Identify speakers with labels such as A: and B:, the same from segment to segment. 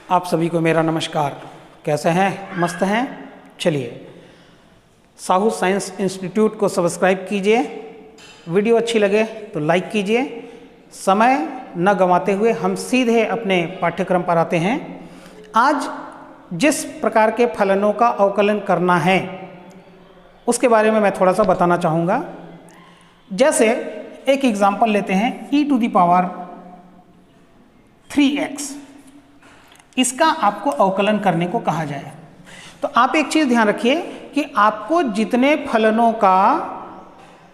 A: आप सभी को मेरा नमस्कार। कैसे हैं? मस्त हैं? चलिए, साहू साइंस इंस्टीट्यूट को सब्सक्राइब कीजिए। वीडियो अच्छी लगे तो लाइक कीजिए। समय न गंवाते हुए हम सीधे अपने पाठ्यक्रम पर आते हैं। आज जिस प्रकार के फलनों का अवकलन करना है उसके बारे में मैं थोड़ा सा बताना चाहूँगा। जैसे एक एग्जाम्पल लेते हैं, e⁻3x, इसका आपको अवकलन करने को कहा जाए तो आप एक चीज़ ध्यान रखिए कि आपको जितने फलनों का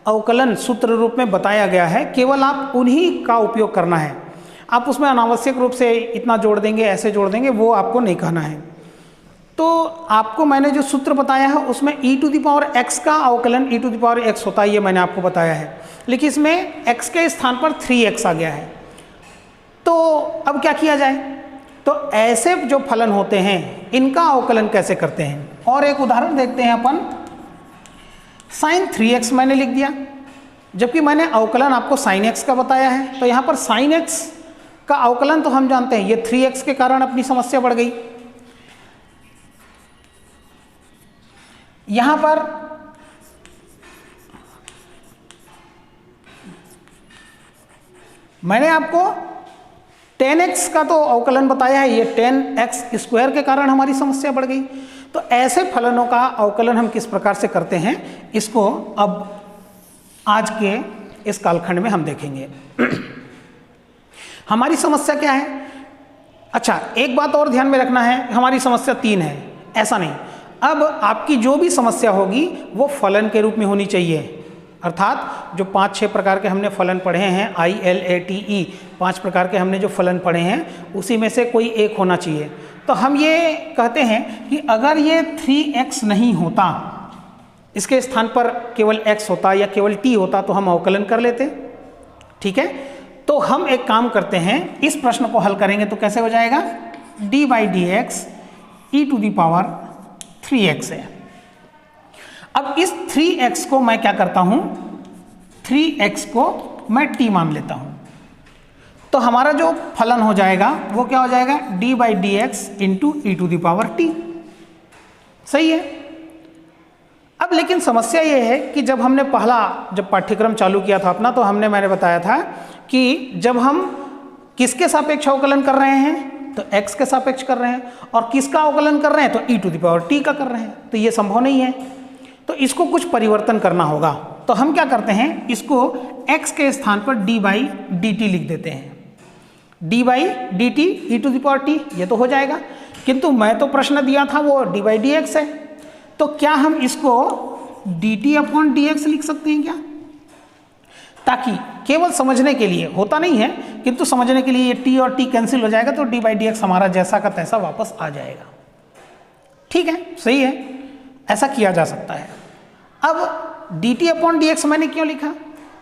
A: अवकलन सूत्र रूप में बताया गया है केवल आप उन्हीं का उपयोग करना है। आप उसमें अनावश्यक रूप से इतना जोड़ देंगे, ऐसे जोड़ देंगे, वो आपको नहीं कहना है। तो आपको मैंने जो सूत्र बताया है उसमें e⁻x का अवकलन e⁻x होता है, ये मैंने आपको बताया है, लेकिन इसमें x के स्थान पर 3x आ गया है। तो अब क्या किया जाए? तो ऐसे जो फलन होते हैं इनका अवकलन कैसे करते हैं, और एक उदाहरण देखते हैं अपन। sin 3x मैंने लिख दिया, जबकि मैंने अवकलन आपको sin x का बताया है। तो यहाँ पर sin x का अवकलन तो हम जानते हैं, ये 3x के कारण अपनी समस्या बढ़ गई। यहाँ पर मैंने आपको 10x का तो अवकलन बताया है, ये 10x² के कारण हमारी समस्या बढ़ गई। तो ऐसे फलनों का अवकलन हम किस प्रकार से करते हैं इसको अब आज के इस कालखंड में हम देखेंगे। हमारी समस्या क्या है? अच्छा, एक बात और ध्यान में रखना है, हमारी समस्या 3 है, ऐसा नहीं। अब आपकी जो भी समस्या होगी वो फलन के रूप में होनी चाहिए, अर्थात जो 5-6 प्रकार के हमने फलन पढ़े हैं, ILATE 5 प्रकार के हमने जो फलन पढ़े हैं उसी में से कोई एक होना चाहिए। तो हम ये कहते हैं कि अगर ये 3x नहीं होता, इसके स्थान पर केवल x होता या केवल t होता तो हम अवकलन कर लेते। ठीक है, तो हम एक काम करते हैं, इस प्रश्न को हल करेंगे तो कैसे हो जाएगा? d/dx e⁻3x है। अब इस 3x को मैं क्या करता हूं, 3x को मैं t मान लेता हूं। तो हमारा जो फलन हो जाएगा वो क्या हो जाएगा? d/dx e⁻t। सही है। अब लेकिन समस्या ये है कि जब हमने जब पाठ्यक्रम चालू किया था अपना, तो मैंने बताया था कि जब हम किसके सापेक्ष अवकलन कर रहे हैं तो x के सापेक्ष कर रहे हैं, और किसका अवकलन कर रहे हैं तो e⁻t का कर रहे हैं, तो ये संभव नहीं है। तो इसको कुछ परिवर्तन करना होगा। तो हम क्या करते हैं, इसको x के स्थान पर d/dt लिख देते हैं। d/dt e⁻t, ये तो हो जाएगा। किंतु मैं तो प्रश्न दिया था वो d/dx है, तो क्या हम इसको dt/dx लिख सकते हैं क्या? ताकि केवल समझने के लिए, होता नहीं है किंतु समझने के लिए, ये t और t कैंसिल हो जाएगा तो d/dx हमारा जैसा का तैसा वापस आ जाएगा। ठीक है, सही है, ऐसा किया जा सकता है। अब dt/dx मैंने क्यों लिखा?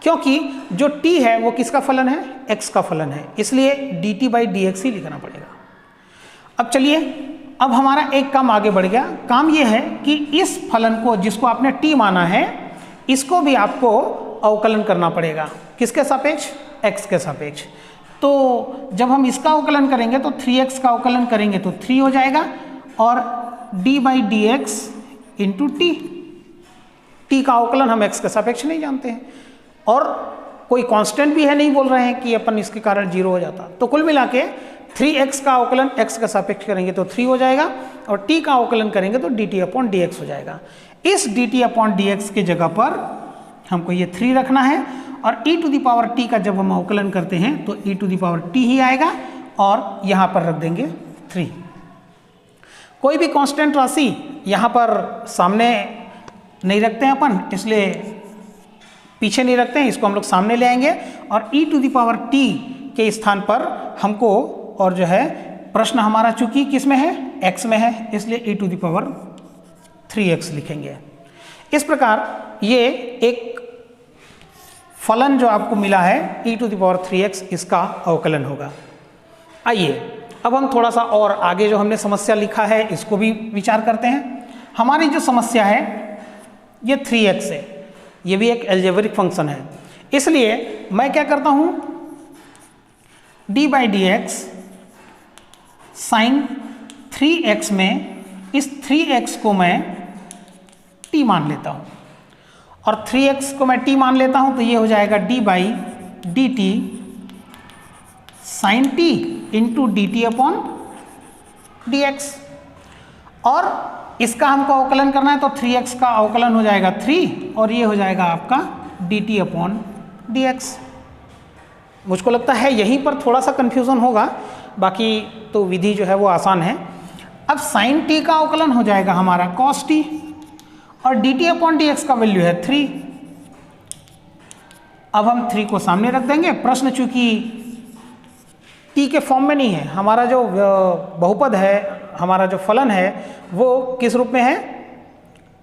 A: क्योंकि जो t है वो किसका फलन है? x का फलन है, इसलिए dt/dx ही लिखना पड़ेगा। अब चलिए, अब हमारा एक काम आगे बढ़ गया। काम ये है कि इस फलन को, जिसको आपने t माना है, इसको भी आपको अवकलन करना पड़ेगा। किसके सापेक्ष? x के सापेक्ष। तो जब हम इसका अवकलन करेंगे तो 3x का अवकलन करेंगे तो 3 हो जाएगा, और d/dx t का अवकलन हम x के सापेक्ष नहीं जानते हैं, और कोई कांस्टेंट भी है, नहीं बोल रहे हैं कि अपन इसके कारण 0 हो जाता। तो कुल मिला के 3x का अवकलन x के सापेक्ष करेंगे तो 3 हो जाएगा, और t का अवकलन करेंगे तो dt/dx हो जाएगा। इस dt/dx की जगह पर हमको ये 3 रखना है, और e⁻t का जब हम अवकलन करते हैं तो e⁻t ही आएगा, और यहाँ पर रख देंगे 3। कोई भी कांस्टेंट राशि यहाँ पर सामने नहीं रखते हैं अपन, इसलिए पीछे नहीं रखते हैं, इसको हम लोग सामने ले आएंगे, और e⁻t के स्थान पर हमको, और जो है प्रश्न हमारा चूंकि किस में है? x में है, इसलिए e⁻3x लिखेंगे। इस प्रकार ये एक फलन जो आपको मिला है e⁻3x, इसका अवकलन होगा। आइए अब हम थोड़ा सा और आगे जो हमने समस्या लिखा है इसको भी विचार करते हैं। हमारी जो समस्या है ये 3x है, ये भी एक अलजेब्रिक फंक्शन है, इसलिए मैं क्या करता हूँ, d/dx साइन 3x में इस 3x को मैं t मान लेता हूँ, और 3x को मैं t मान लेता हूँ तो ये हो जाएगा d by D T sine t into D T upon D X. और इसका हमको अवकलन करना है तो 3x का अवकलन हो जाएगा 3 और ये हो जाएगा आपका dt अपॉन dx। मुझको लगता है यहीं पर थोड़ा सा कन्फ्यूज़न होगा, बाकी तो विधि जो है वो आसान है। अब sin t का अवकलन हो जाएगा हमारा cos t और dt अपॉन dx का वैल्यू है 3। अब हम 3 को सामने रख देंगे। प्रश्न चूंकि t के फॉर्म में नहीं है, हमारा जो बहुपद है, हमारा जो फलन है वो किस रूप में है,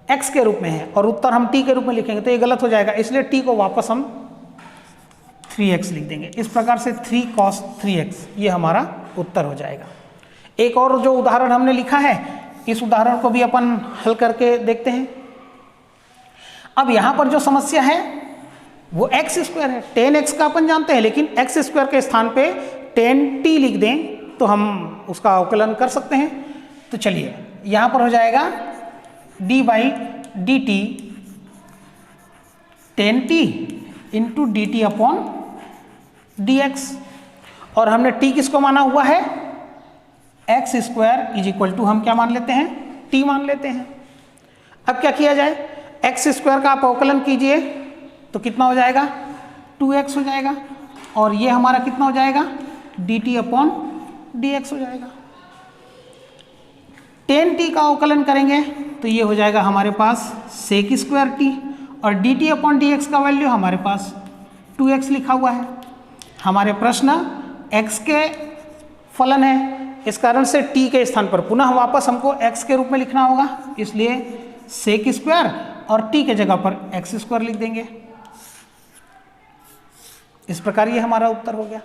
A: x के रूप में है, और उत्तर हम t के रूप में लिखेंगे तो ये गलत हो जाएगा, इसलिए t को वापस हम 3x लिख देंगे। इस प्रकार से 3 cos 3x ये हमारा उत्तर हो जाएगा। एक और जो उदाहरण हमने लिखा है, इस उदाहरण को भी अपन हल करके देखते हैं। अब यहाँ पर जो समस्या है वो x स्क्वायर है। 10x का अपन जानते हैं, लेकिन x स्क्वायर के स्थान पे 10t लिख दें तो हम उसका अवकलन कर सकते हैं। तो चलिए यहाँ पर हो जाएगा d by D T 10t into D T upon D X, और हमने t किसको माना हुआ है, x square is equal to हम क्या मान लेते हैं, t मान लेते हैं। अब क्या किया जाए, x स्क्वायर का आप अवकलन कीजिए तो कितना हो जाएगा, 2x हो जाएगा, और ये हमारा कितना हो जाएगा, dt अपॉन dx हो जाएगा। 10t का अवकलन करेंगे तो ये हो जाएगा हमारे पास सेक स्क्वायर t, और dt अपॉन dx का वैल्यू हमारे पास 2x लिखा हुआ है। हमारे प्रश्न x के फलन है, इस कारण से t के स्थान पर पुनः वापस हमको x के रूप में लिखना होगा, इसलिए सेक स्क्वायर और t के जगह पर x स्क्वायर लिख देंगे। इस प्रकार ये हमारा उत्तर हो गया।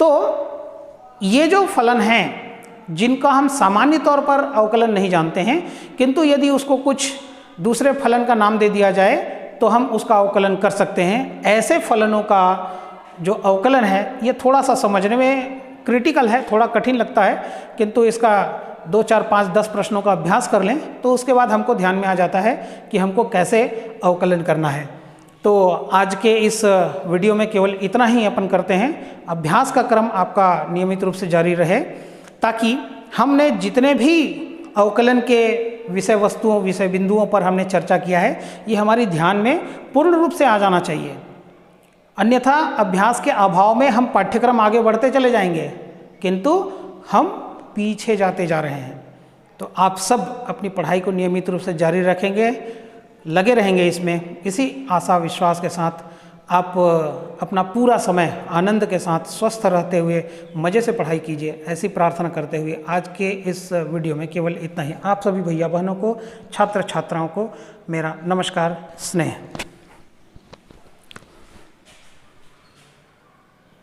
A: तो ये जो फलन हैं जिनका हम सामान्य तौर पर अवकलन नहीं जानते हैं, किंतु यदि उसको कुछ दूसरे फलन का नाम दे दिया जाए तो हम उसका अवकलन कर सकते हैं। ऐसे फलनों का जो अवकलन है ये थोड़ा सा समझने में क्रिटिकल है, थोड़ा कठिन लगता है, किंतु इसका 2, 4, 5, 10 प्रश्नों का अभ्यास कर लें तो उसके बाद हमको ध्यान में आ जाता है कि हमको कैसे अवकलन करना है। तो आज के इस वीडियो में केवल इतना ही अपन करते हैं। अभ्यास का क्रम आपका नियमित रूप से जारी रहे, ताकि हमने जितने भी अवकलन के विषय वस्तुओं, विषय बिंदुओं पर हमने चर्चा किया है, ये हमारी ध्यान में पूर्ण रूप से आ जाना चाहिए। अन्यथा अभ्यास के अभाव में हम पाठ्यक्रम आगे बढ़ते चले जाएंगे, किंतु हम पीछे जाते जा रहे हैं। तो आप सब अपनी पढ़ाई को नियमित रूप से जारी रखेंगे, लगे रहेंगे इसमें। इसी आशा विश्वास के साथ आप अपना पूरा समय आनंद के साथ स्वस्थ रहते हुए मज़े से पढ़ाई कीजिए, ऐसी प्रार्थना करते हुए आज के इस वीडियो में केवल इतना ही। आप सभी भैया बहनों को, छात्र छात्राओं को मेरा नमस्कार, स्नेह।